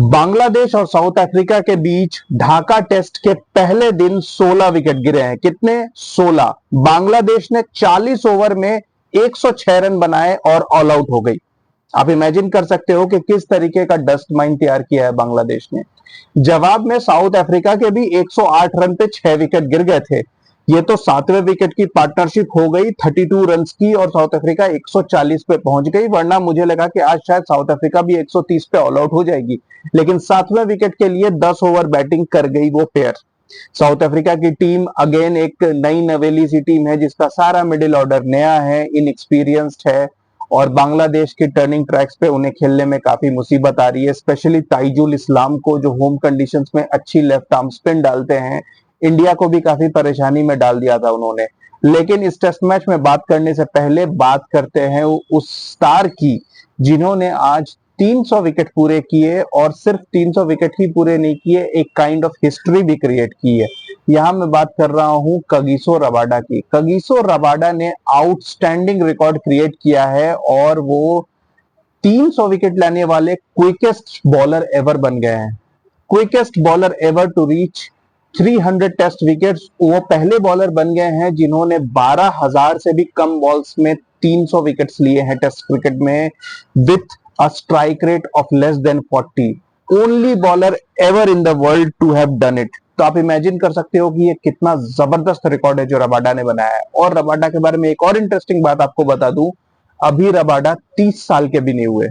बांग्लादेश और South Africa के बीच Dhaka test के पहले दिन 16 विकेट गिरे हैं। कितने? 16। बांग्लादेश ने 40 ओवर में 106 रन बनाए और ऑल आउट हो गई। आप इमेजिन कर सकते हो कि किस तरीके का डस्ट माइन तैयार किया है बांग्लादेश ने। जवाब में साउथ अफ्रीका के भी 108 रन पे 6 विकेट गिर गए थे। ये तो 7वें विकेट की पार्टनरशिप हो गई 32 रन की और साउथ अफ्रीका 140 पे पहुंच गई, वरना मुझे लगा कि आज शायद साउथ अफ्रीका भी 130 पे ऑल आउट हो जाएगी, लेकिन 7वें विकेट के लिए 10 ओवर बैटिंग कर गई वो पेयर। साउथ अफ्रीका की टीम अगेन एक नई नवेली सी टीम है जिसका सारा मिडिल ऑर्डर नया है, इनएक्सपीरियंस्ड है और बांग्लादेश की टर्निंग ट्रैक्स पे उन्हें खेलने में काफी मुसीबत आ रही है, स्पेशली ताइजुल इस्लाम को जो होम कंडीशंस में अच्छी लेफ्ट आर्म स्पिन डालते हैं। इंडिया को भी काफी परेशानी में डाल दिया था उन्होंने। लेकिन इस टेस्ट मैच में बात करने से पहले बात करते हैं उस स्टार की जिन्होंने आज 300 विकेट पूरे किए और सिर्फ 300 विकेट ही पूरे नहीं किए, एक काइंड ऑफ हिस्ट्री भी क्रिएट की है। यहां मैं बात कर रहा हूं कगिसो रबाडा की। कगिसो रबाडा ने आउटस्टैंडिंग रिकॉर्ड क्रिएट किया है और वो 300 विकेट लेने वाले क्विकेस्ट बॉलर एवर बन गए हैं। Quickest bowler ever to reach 300 test wickets. वो पहले बॉलर बन गए हैं जिन्होंने 12,000 से भी कम बॉल्स में 300 विकेट्स लिए हैं टेस्ट क्रिकेट में with a strike rate of less than 40। Only bowler ever in the world to have done it. तो आप इमेजिन कर सकते हो कि ये कितना जबरदस्त रिकॉर्ड है जो रबाडा ने बनाया है। और रबाडा के बारे में एक और इंटरेस्टिंग बात आपको बता दूं, अभी रबाडा 30 साल के भी नहीं हुए।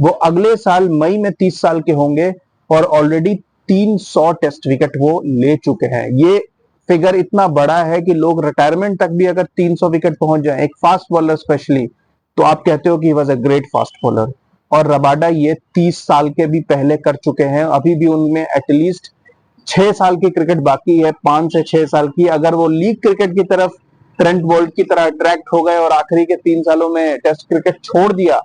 वो अगले साल मई में 30 साल के होंगे और ऑलरेडी 300 टेस्ट विकेट वो ले चुके हैं। ये फिगर इतना बड़ा है कि लोग रिटायरमेंट तक भी अगर 300 विकेट पहुंच जाए, एक फास्ट बॉलर स्पेशली, तो आप कहते हो कि he was a great fast bowler. और रबाडा ये 30 साल के भी पहले कर चुके हैं। अभी भी उनमें एटलीस्ट 6 साल की क्रिकेट बाकी है, 5 से 6 साल की। अगर वो लीग क्रिकेट की तरफ ट्रेंट बोल्ट की तरह अट्रैक्ट हो गए और आखिरी के 3 सालों में टेस्ट क्रिकेट छोड़ दिया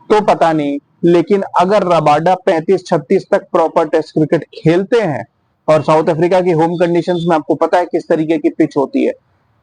तो पता नहीं, लेकिन अगर रबाडा 35-36 तक प्रॉपर टेस्ट क्रिकेट खेलते हैं और साउथ अफ्रीका की होम कंडीशंस में आपको पता है किस तरीके की पिच होती है,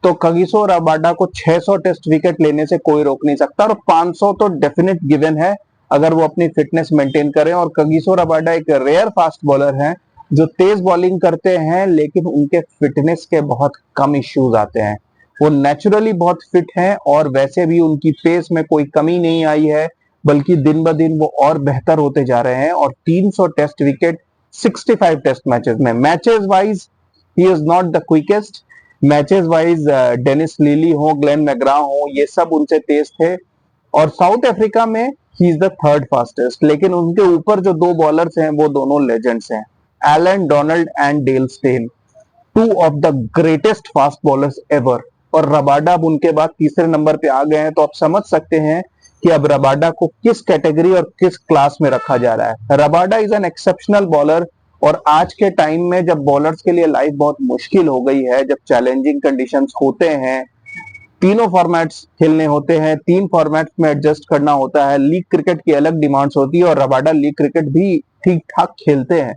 तो कगिसो रबाडा को 600 टेस्ट विकेट लेने से कोई रोक नहीं सकता। और 500 तो डेफिनेट गिवन है अगर वो अपनी फिटनेस मेंटेन करें। और कगिसो रबाडा एक रेयर फास्ट बॉलर हैं जो तेज बॉलिंग करते हैं, लेकिन उनके फिटनेस के बहुत कम इश्यूज आते हैं। वो नेचुरली बहुत फिट हैं और वैसे भी उनकी पेस में कोई कमी नहीं आई है, बल्कि दिन ब दिन वो और बेहतर होते जा रहे हैं। और 300 टेस्ट विकेट 65 टेस्ट मैचेस में। Matches wise he is not the quickest. Matches wise Dennis Lillee हो, ग्लेन मैग्रा हो, ये सब उनसे तेज थे। और साउथ अफ्रीका में he is the third fastest. लेकिन उनके ऊपर जो 2 बॉलर्स हैं वो दोनों लेजेंड्स हैं, Allan Donald and Dale Steyn, 2 of the greatest fast bowlers ever. और रबाडा अब उनके बाद तीसरे नंबर पे आ गए हैं। तो आप समझ सकते हैं कि अब रबाडा को किस कैटेगरी और किस क्लास में रखा जा रहा है। Rabada is an exceptional bowler. और आज के टाइम में जब बॉलर्स के लिए लाइफ बहुत मुश्किल हो गई है, जब चैलेंजिंग कंडीशंस होते हैं, तीनों फॉर्मेट्स खेलने होते हैं, 3 फॉर्मेट्स में एडजस्ट करना होता है, लीग क्रिकेट की अलग डिमांड्स होती है और रबाडा लीग क्रिकेट भी ठीक ठाक खेलते हैं,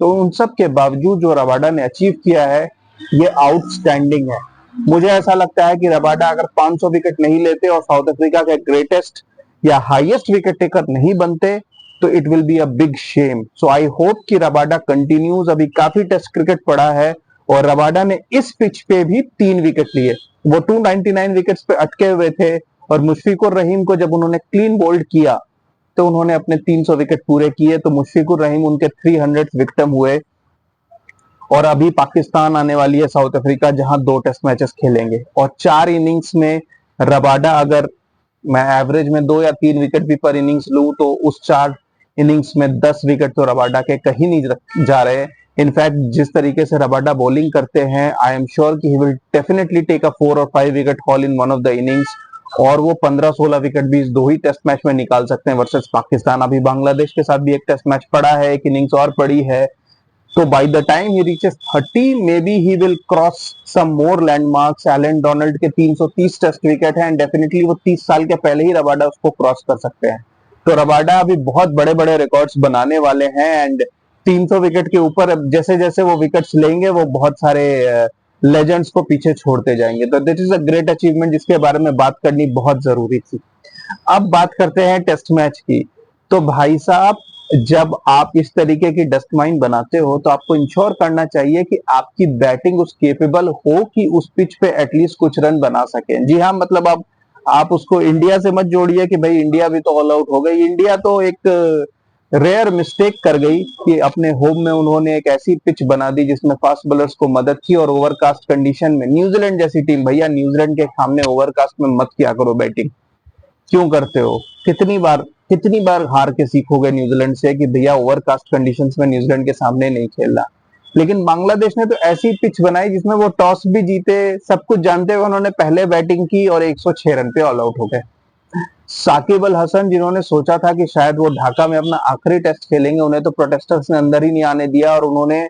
तो उन सब के बावजूद जो रबाडा ने अचीव किया है ये आउटस्टैंडिंग है। मुझे ऐसा लगता है कि रबाडा अगर 500 विकेट नहीं लेते और साउथ अफ्रीका के ग्रेटेस्ट या हाईएस्ट विकेट टेकर नहीं बनते तो it will be a big shame. So I hope कि रबाडा कंटिन्यूज। अभी काफी टेस्ट क्रिकेट पड़ा है और रबाडा ने इस पिच पे भी 3 विकेट लिए। वो 299 विकेट्स पे अटके हुए थे और मुशफिकुर रहीम को जब उन्होंने क्लीन बोल्ड किया तो उन्होंने अपने 300 विकेट पूरे किए। तो मुशफिकुर रहीम उनके 300 विक्टिम हुए। और अभी पाकिस्तान आने वाली है साउथ अफ्रीका, जहां 2 टेस्ट मैचेस खेलेंगे और 4 इनिंग्स में रबाडा, अगर मैं एवरेज में 2 या 3 विकेट भी पर इनिंग्स लूं तो उस 4 इनिंग्स में 10 विकेट तो रबाडा के कहीं नहीं जा रहे। इनफैक्ट जिस तरीके से रबाडा बॉलिंग करते हैं, आई एम श्योर कि he will definitely take a 4 और 5 wicket haul in one of the innings. और वो 15-16 विकेट भी इस 2 ही टेस्ट मैच में निकाल सकते हैं वर्सेस पाकिस्तान। अभी बांग्लादेश के साथ भी एक टेस्ट मैच पड़ा है, एक इनिंग्स और पड़ी है। So by the time he reaches 30, maybe he will cross some more landmarks. Allan Donald के 330 टेस्ट विकेट हैं, डेफिनेटली वो 30 साल के पहले ही रबाडा उसको क्रॉस कर सकते हैं। तो रबाडा अभी बहुत बड़े बड़े रिकॉर्ड्स बनाने वाले हैं एंड 300 विकेट के ऊपर जैसे जैसे वो विकेट्स लेंगे वो बहुत सारे लेजेंड्स को पीछे छोड़ते जाएंगे। तो this is a great achievement जिसके बारे में बात करनी बहुत जरूरी थी। अब बात करते हैं टेस्ट मैच की। तो भाई साहब जब आप इस तरीके की डस्ट माइन बनाते हो तो आपको इंश्योर करना चाहिए कि आपकी बैटिंग उस केपेबल हो कि उस पिच पे एटलीस्ट कुछ रन बना सके। जी हाँ, मतलब आप उसको इंडिया से मत जोड़िए कि भाई इंडिया भी तो ऑल आउट हो गई। इंडिया तो एक रेयर मिस्टेक कर गई कि अपने होम में उन्होंने एक ऐसी पिच बना दी जिसमें फास्ट बॉलर्स को मदद थी, और ओवरकास्ट कंडीशन में न्यूजीलैंड जैसी टीम, भैया न्यूजीलैंड के सामने ओवरकास्ट में मत किया करो बैटिंग। क्यों करते हो? कितनी बार हार के सीखोगे न्यूजीलैंड से कि भैया ओवरकास्ट कंडीशंस में न्यूजीलैंड के सामने नहीं खेलना। लेकिन बांग्लादेश ने तो ऐसी पिच बनाई जिसमें वो टॉस भी जीते, सब कुछ जानते हुए उन्होंने पहले बैटिंग की और 106 रन पे ऑल आउट हो गए। साकिब अल हसन, जिन्होंने सोचा था कि शायद वो ढाका में अपना आखिरी टेस्ट खेलेंगे, उन्हें तो प्रोटेस्टर्स ने अंदर ही नहीं आने दिया और उन्होंने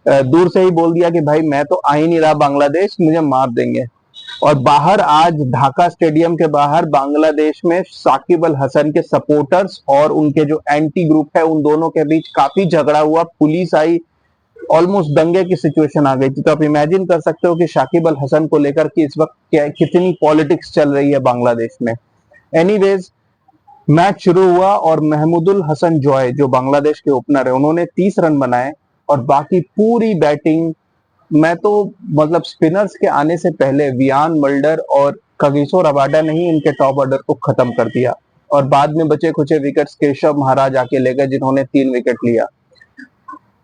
दूर से ही बोल दिया कि भाई मैं तो आ ही नहीं रहा बांग्लादेश, मुझे मार देंगे। और बाहर आज ढाका स्टेडियम के बाहर बांग्लादेश में साकिब अल हसन के सपोर्टर्स और उनके जो एंटी ग्रुप है उन दोनों के बीच काफी झगड़ा हुआ, पुलिस आई, ऑलमोस्ट दंगे की सिचुएशन आ गई थी। तो आप इमेजिन कर सकते हो कि शाकिब अल हसन को लेकर कि इस वक्त कितनी पॉलिटिक्स चल रही है बांग्लादेश में। एनीवेज, मैच शुरू हुआ और महमूदुल हसन जॉय जो बांग्लादेश के ओपनर है उन्होंने 30 रन बनाए, और बाकी पूरी बैटिंग, मैं तो मतलब स्पिनर्स के आने से पहले वियान मल्डर और कगिसो रबाडा ने ही इनके टॉप ऑर्डर को खत्म कर दिया, और बाद में बचे खुचे विकेट्स केशव महाराज आके ले गए जिन्होंने 3 विकेट लिया।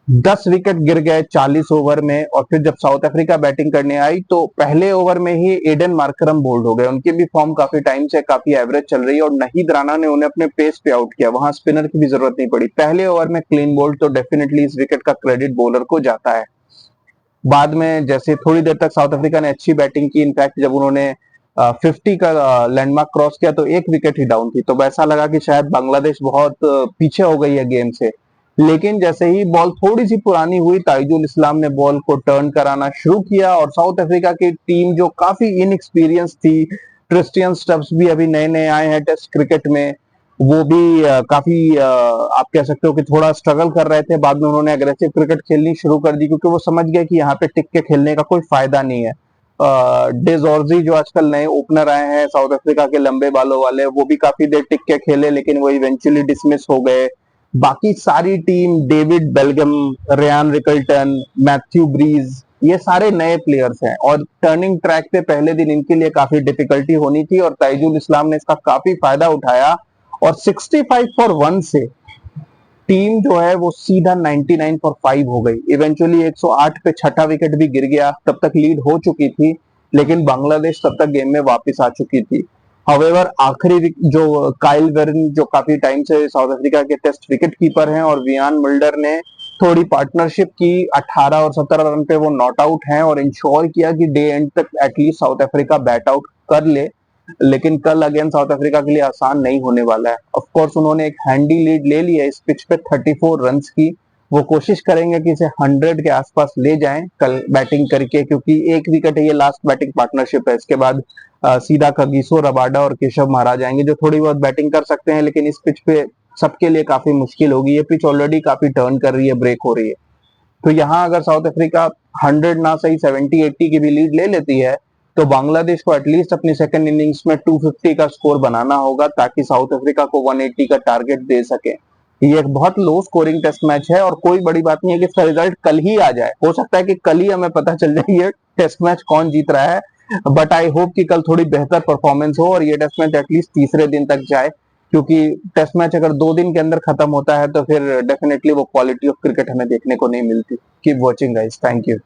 10 विकेट गिर गए 40 ओवर में, और फिर जब साउथ अफ्रीका बैटिंग करने आई तो पहले ओवर में ही एडन मार्करम बोल्ड हो गए। उनकी भी फॉर्म काफी टाइम से काफी एवरेज चल रही है और नहीद राणा ने उन्हें अपने पेस पे आउट किया, वहां स्पिनर की भी जरूरत नहीं पड़ी। पहले ओवर में क्लीन बोल्ड, तो डेफिनेटली इस विकेट का क्रेडिट बॉलर को जाता है। बाद में जैसे थोड़ी देर तक साउथ अफ्रीका ने अच्छी बैटिंग की, इनफैक्ट जब उन्होंने 50 का लैंडमार्क क्रॉस किया तो 1 विकेट ही डाउन थी, तो वैसा लगा कि शायद बांग्लादेश बहुत पीछे हो गई है गेम से। लेकिन जैसे ही बॉल थोड़ी सी पुरानी हुई, ताइजुल इस्लाम ने बॉल को टर्न कराना शुरू किया और साउथ अफ्रीका की टीम जो काफी इनएक्सपीरियंस थी, क्रिस्टियन स्टब्स भी अभी नए नए आए हैं टेस्ट क्रिकेट में, वो भी काफी आप कह सकते हो कि थोड़ा स्ट्रगल कर रहे थे। बाद में उन्होंने अग्रेसिव क्रिकेट खेलनी शुरू कर दी क्योंकि वो समझ गए कि यहाँ पे टिक के खेलने का कोई फायदा नहीं है। डेजोर्जी जो आजकल नए ओपनर आए हैं साउथ अफ्रीका के, लंबे बालों वाले, वो भी काफी देर टिक के खेले लेकिन वो इवेंचुअली डिसमिस हो गए। बाकी सारी टीम, डेविड बेलगम, रेयान रिकल्टन, मैथ्यू ब्रीज, ये सारे नए प्लेयर्स हैं और टर्निंग ट्रैक पे पहले दिन इनके लिए काफी डिफिकल्टी होनी थी, और ताइजुल इस्लाम ने इसका काफी फायदा उठाया और 65 फॉर 1 से टीम जो है वो सीधा 99 फॉर 5 हो गई। इवेंचुअली 108 पे छठा विकेट भी गिर गया, तब तक लीड हो चुकी थी, लेकिन बांग्लादेश तब तक गेम में वापस आ चुकी थी। हाउएवर आखिरी जो काइल वेरन जो काफी टाइम से साउथ अफ्रीका के टेस्ट विकेट कीपर हैं, और वियान मुल्डर ने थोड़ी पार्टनरशिप की, 18 और 17 रन पे वो नॉट आउट हैं और इंश्योर किया कि डे एंड तक at least south Africa bat out कर ले। लेकिन कल अगेन साउथ अफ्रीका के लिए आसान नहीं होने वाला है। ऑफ कोर्स उन्होंने एक हैंडी लीड ले ली है इस पिच पे 34 रन्स की, वो कोशिश करेंगे कि इसे 100 के आसपास ले जाएं कल बैटिंग करके, क्योंकि 1 विकेट है, ये लास्ट बैटिंग पार्टनरशिप है। इसके बाद सीधा कगिसो रबाडा और केशव महाराज आएंगे जो थोड़ी बहुत बैटिंग कर सकते हैं, लेकिन इस पिच पे सबके लिए काफी मुश्किल होगी। ये पिच ऑलरेडी काफी टर्न कर रही है, ब्रेक हो रही है। तो यहाँ अगर साउथ अफ्रीका 100 ना सही 70-80 की भी लीड ले लेती है तो बांग्लादेश को एटलीस्ट अपनी सेकंड इनिंग्स में 250 का स्कोर बनाना होगा ताकि साउथ अफ्रीका को 180 का टारगेट दे सके। ये एक बहुत लो स्कोरिंग टेस्ट मैच है और कोई बड़ी बात नहीं है कि इसका रिजल्ट कल ही आ जाए, हो सकता है कि कल ही हमें पता चल जाए ये टेस्ट मैच कौन जीत रहा है, बट आई होप कि कल थोड़ी बेहतर परफॉर्मेंस हो और ये टेस्ट मैच एटलीस्ट तीसरे दिन तक जाए, क्योंकि टेस्ट मैच अगर 2 दिन के अंदर खत्म होता है तो फिर डेफिनेटली वो क्वालिटी ऑफ क्रिकेट हमें देखने को नहीं मिलती। Keep watching guys, thank you.